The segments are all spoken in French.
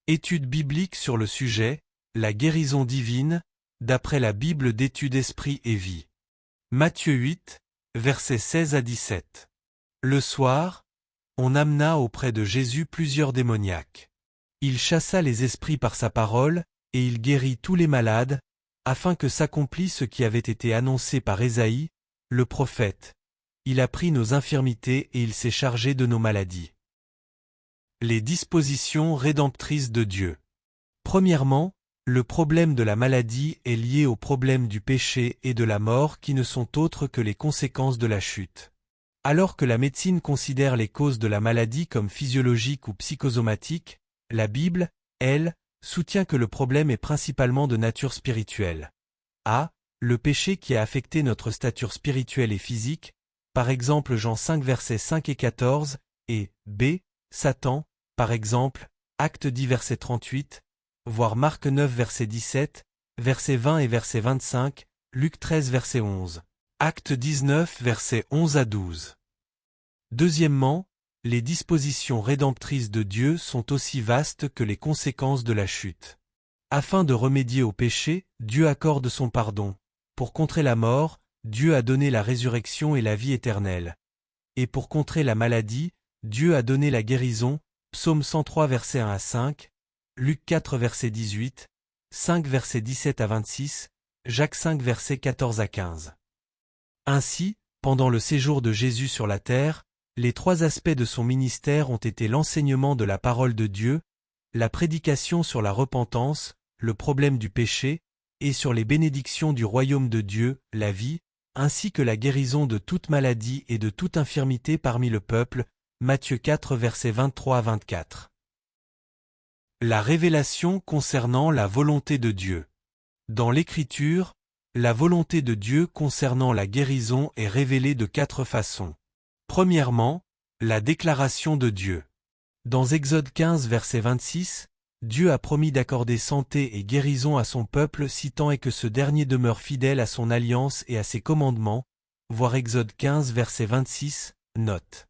Étude biblique sur le sujet, la guérison divine, d'après la Bible d'études Esprit et Vie. Matthieu 8, versets 16 à 17. Le soir, on amena auprès de Jésus plusieurs démoniaques. Il chassa les esprits par sa parole, et il guérit tous les malades, afin que s'accomplisse ce qui avait été annoncé par Ésaïe, le prophète. Il a pris nos infirmités et il s'est chargé de nos maladies. Les dispositions rédemptrices de Dieu. Premièrement, le problème de la maladie est lié au problème du péché et de la mort qui ne sont autres que les conséquences de la chute. Alors que la médecine considère les causes de la maladie comme physiologiques ou psychosomatiques, la Bible, elle, soutient que le problème est principalement de nature spirituelle. A. Le péché qui a affecté notre stature spirituelle et physique, par exemple Jean 5 versets 5 et 14, et B. Satan, par exemple, Acte 10 verset 38, voire Marc 9 verset 17, verset 20 et verset 25, Luc 13 verset 11, Acte 19 verset 11 à 12. Deuxièmement, les dispositions rédemptrices de Dieu sont aussi vastes que les conséquences de la chute. Afin de remédier au péché, Dieu accorde son pardon. Pour contrer la mort, Dieu a donné la résurrection et la vie éternelle. Et pour contrer la maladie, Dieu a donné la guérison, Psaume 103 versets 1 à 5, Luc 4 verset 18, 5 versets 17 à 26, Jacques 5 versets 14 à 15. Ainsi, pendant le séjour de Jésus sur la terre, les trois aspects de son ministère ont été l'enseignement de la parole de Dieu, la prédication sur la repentance, le problème du péché, et sur les bénédictions du royaume de Dieu, la vie, ainsi que la guérison de toute maladie et de toute infirmité parmi le peuple, Matthieu 4 versets 23 à 24. La révélation concernant la volonté de Dieu. Dans l'Écriture, la volonté de Dieu concernant la guérison est révélée de quatre façons. Premièrement, la déclaration de Dieu. Dans Exode 15 verset 26, Dieu a promis d'accorder santé et guérison à son peuple si tant est que ce dernier demeure fidèle à son alliance et à ses commandements, voir Exode 15 verset 26, note.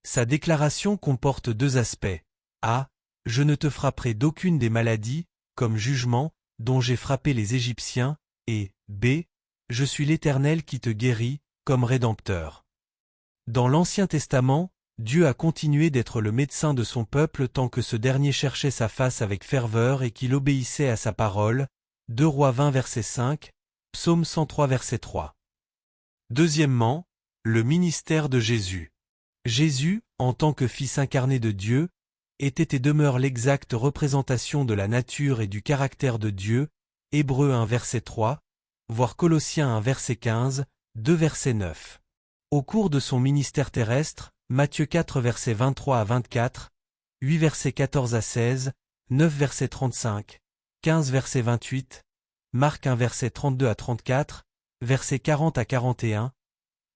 Sa déclaration comporte deux aspects. A. Je ne te frapperai d'aucune des maladies, comme jugement, dont j'ai frappé les Égyptiens, et B. Je suis l'Éternel qui te guérit, comme Rédempteur. Dans l'Ancien Testament, Dieu a continué d'être le médecin de son peuple tant que ce dernier cherchait sa face avec ferveur et qu'il obéissait à sa parole, 2 Rois 20 verset 5, Psaume 103 verset 3. Deuxièmement, le ministère de Jésus. Jésus, en tant que Fils incarné de Dieu, était et demeure l'exacte représentation de la nature et du caractère de Dieu, Hébreux 1 verset 3, voire Colossiens 1 verset 15, 2 verset 9. Au cours de son ministère terrestre, Matthieu 4 versets 23 à 24, 8 versets 14 à 16, 9 versets 35, 15 versets 28, Marc 1 verset 32 à 34, versets 40 à 41,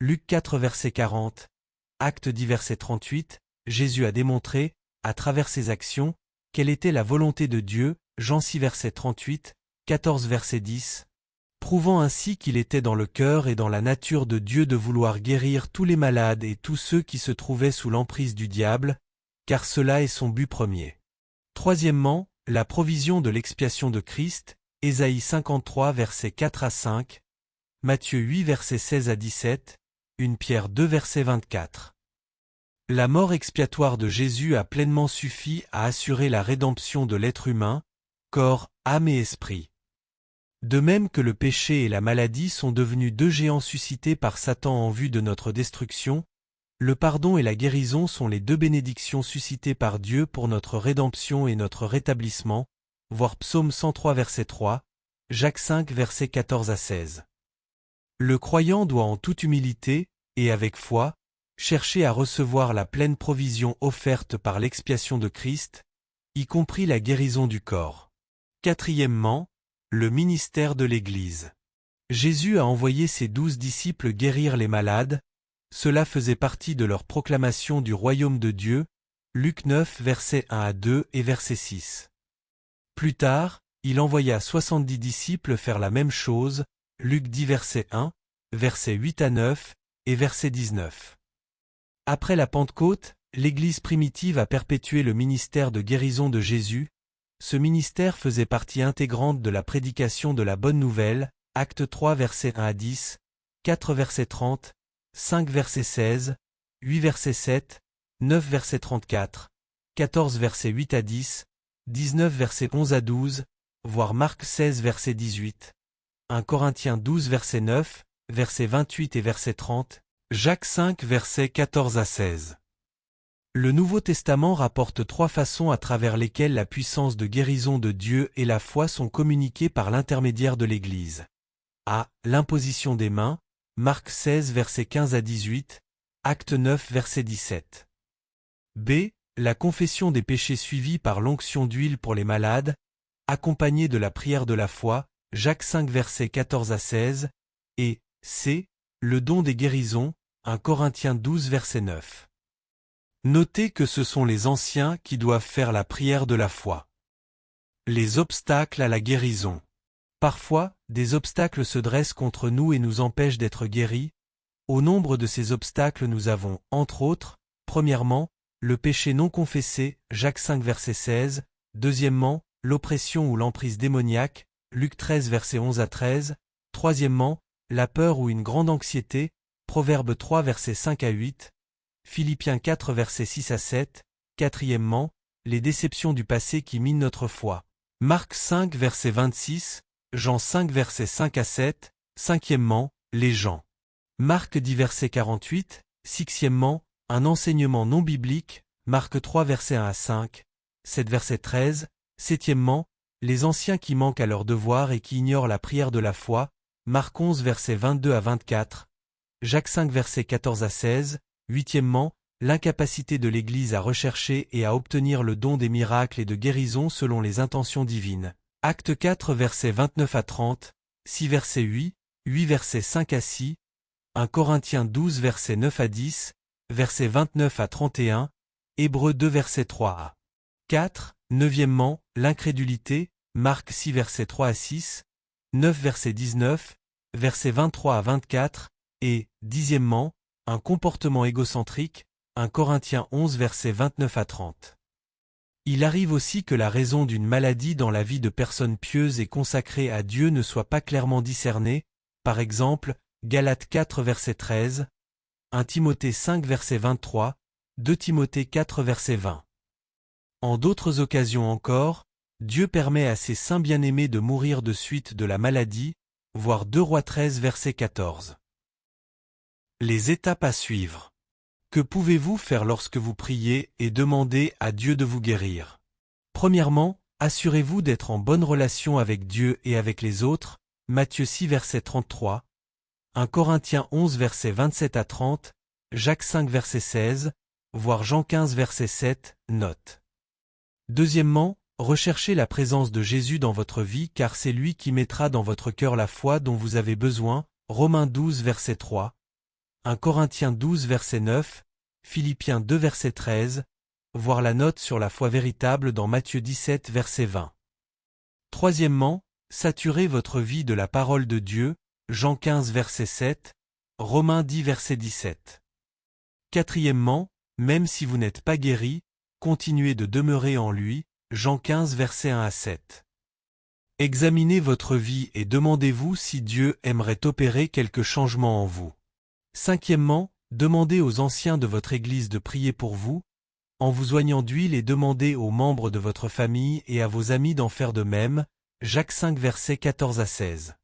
Luc 4 verset 40, Acte 10 verset 38, Jésus a démontré, à travers ses actions, quelle était la volonté de Dieu, Jean 6 verset 38, 14 verset 10, prouvant ainsi qu'il était dans le cœur et dans la nature de Dieu de vouloir guérir tous les malades et tous ceux qui se trouvaient sous l'emprise du diable, car cela est son but premier. Troisièmement, la provision de l'expiation de Christ, Ésaïe 53 versets 4 à 5, Matthieu 8 versets 16 à 17, 1 Pierre 2 verset 24. La mort expiatoire de Jésus a pleinement suffi à assurer la rédemption de l'être humain, corps, âme et esprit. De même que le péché et la maladie sont devenus deux géants suscités par Satan en vue de notre destruction, le pardon et la guérison sont les deux bénédictions suscitées par Dieu pour notre rédemption et notre rétablissement, voir Psaume 103 verset 3, Jacques 5 versets 14 à 16. Le croyant doit en toute humilité, et avec foi, chercher à recevoir la pleine provision offerte par l'expiation de Christ, y compris la guérison du corps. Quatrièmement, le ministère de l'Église. Jésus a envoyé ses 12 disciples guérir les malades, cela faisait partie de leur proclamation du royaume de Dieu, Luc 9 versets 1 à 2 et verset 6. Plus tard, il envoya 70 disciples faire la même chose, Luc 10 verset 1, versets 8 à 9 et verset 19. Après la Pentecôte, l'Église primitive a perpétué le ministère de guérison de Jésus, ce ministère faisait partie intégrante de la prédication de la Bonne Nouvelle, Actes 3 versets 1 à 10, 4 verset 30, 5 verset 16, 8 verset 7, 9 verset 34, 14 verset 8 à 10, 19 verset 11 à 12, voire Marc 16 verset 18, 1 Corinthiens 12 verset 9, verset 28 et verset 30, Jacques 5 verset 14 à 16. Le Nouveau Testament rapporte 3 façons à travers lesquelles la puissance de guérison de Dieu et la foi sont communiquées par l'intermédiaire de l'Église. A. L'imposition des mains, Marc 16 verset 15 à 18, Acte 9 verset 17. B. La confession des péchés suivie par l'onction d'huile pour les malades, accompagnée de la prière de la foi, Jacques 5 verset 14 à 16, et C. Le don des guérisons, 1 Corinthiens 12 verset 9. Notez que ce sont les anciens qui doivent faire la prière de la foi. Les obstacles à la guérison. Parfois, des obstacles se dressent contre nous et nous empêchent d'être guéris. Au nombre de ces obstacles nous avons, entre autres, premièrement, le péché non confessé, Jacques 5 verset 16, deuxièmement, l'oppression ou l'emprise démoniaque, Luc 13 verset 11 à 13, troisièmement, la peur ou une grande anxiété, Proverbes 3 verset 5 à 8, Philippiens 4 verset 6 à 7, quatrièmement, les déceptions du passé qui minent notre foi, Marc 5 verset 26, Jean 5 verset 5 à 7, cinquièmement, les gens. Marc 10 verset 48, sixièmement, un enseignement non biblique, Marc 3 verset 1 à 5, 7 verset 13, septièmement, les anciens qui manquent à leur devoir et qui ignorent la prière de la foi, Marc 11 verset 22 à 24, Jacques 5 verset 14 à 16, huitièmement, l'incapacité de l'Église à rechercher et à obtenir le don des miracles et de guérison selon les intentions divines. Acte 4 versets 29 à 30, 6 verset 8, 8 verset 5 à 6, 1 Corinthiens 12 verset 9 à 10, verset 29 à 31, Hébreux 2 verset 3 à 4, neuvièmement, l'incrédulité, Marc 6 verset 3 à 6, 9 verset 19, verset 23 à 24, et, dixièmement, un comportement égocentrique, 1 Corinthiens 11 verset 29 à 30. Il arrive aussi que la raison d'une maladie dans la vie de personnes pieuses et consacrées à Dieu ne soit pas clairement discernée, par exemple, Galates 4 verset 13, 1 Timothée 5 verset 23, 2 Timothée 4 verset 20. En d'autres occasions encore, Dieu permet à ses saints bien-aimés de mourir de suite de la maladie, voir 2 Rois 13 verset 14. Les étapes à suivre. Que pouvez-vous faire lorsque vous priez et demandez à Dieu de vous guérir? Premièrement, assurez-vous d'être en bonne relation avec Dieu et avec les autres, Matthieu 6 verset 33, 1 Corinthiens 11 verset 27 à 30, Jacques 5 verset 16, voire Jean 15 verset 7, note. Deuxièmement, recherchez la présence de Jésus dans votre vie car c'est lui qui mettra dans votre cœur la foi dont vous avez besoin, Romains 12 verset 3, 1 Corinthiens 12 verset 9, Philippiens 2 verset 13, voir la note sur la foi véritable dans Matthieu 17 verset 20. Troisièmement, saturez votre vie de la parole de Dieu, Jean 15 verset 7, Romains 10 verset 17. Quatrièmement, même si vous n'êtes pas guéri, continuez de demeurer en lui, Jean 15 verset 1 à 7. Examinez votre vie et demandez-vous si Dieu aimerait opérer quelque changement en vous. Cinquièmement, demandez aux anciens de votre Église de prier pour vous, en vous oignant d'huile et demandez aux membres de votre famille et à vos amis d'en faire de même, Jacques 5 versets 14 à 16.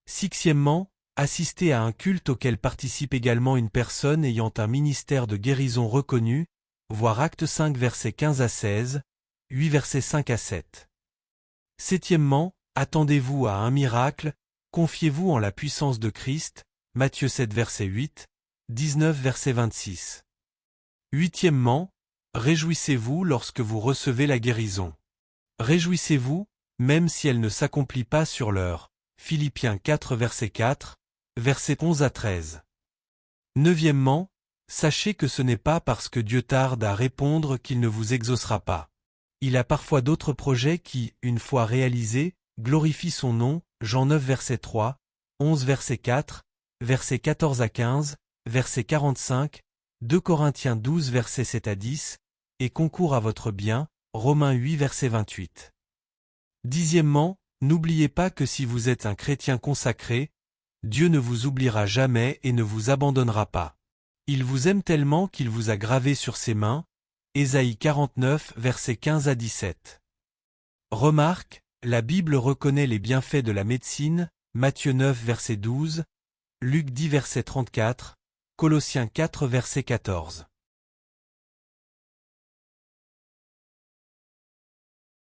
Sixièmement, assistez à un culte auquel participe également une personne ayant un ministère de guérison reconnu, voir Actes 5 versets 15 à 16, 8 versets 5 à 7. Septièmement, attendez-vous à un miracle, confiez-vous en la puissance de Christ, Matthieu 7 verset 8, 19 verset 26. Huitièmement, réjouissez-vous lorsque vous recevez la guérison. Réjouissez-vous, même si elle ne s'accomplit pas sur l'heure. Philippiens 4 verset 4, verset 11 à 13. Neuvièmement, sachez que ce n'est pas parce que Dieu tarde à répondre qu'il ne vous exaucera pas. Il a parfois d'autres projets qui, une fois réalisés, glorifient son nom, Jean 9 verset 3, 11 verset 4, verset 14 à 15, verset 45, 2 Corinthiens 12 verset 7 à 10, et concourent à votre bien, Romains 8 verset 28. Dixièmement, n'oubliez pas que si vous êtes un chrétien consacré, Dieu ne vous oubliera jamais et ne vous abandonnera pas. Il vous aime tellement qu'il vous a gravé sur ses mains. Ésaïe 49 versets 15 à 17. Remarque, la Bible reconnaît les bienfaits de la médecine, Matthieu 9 verset 12, Luc 10 verset 34, Colossiens 4 verset 14.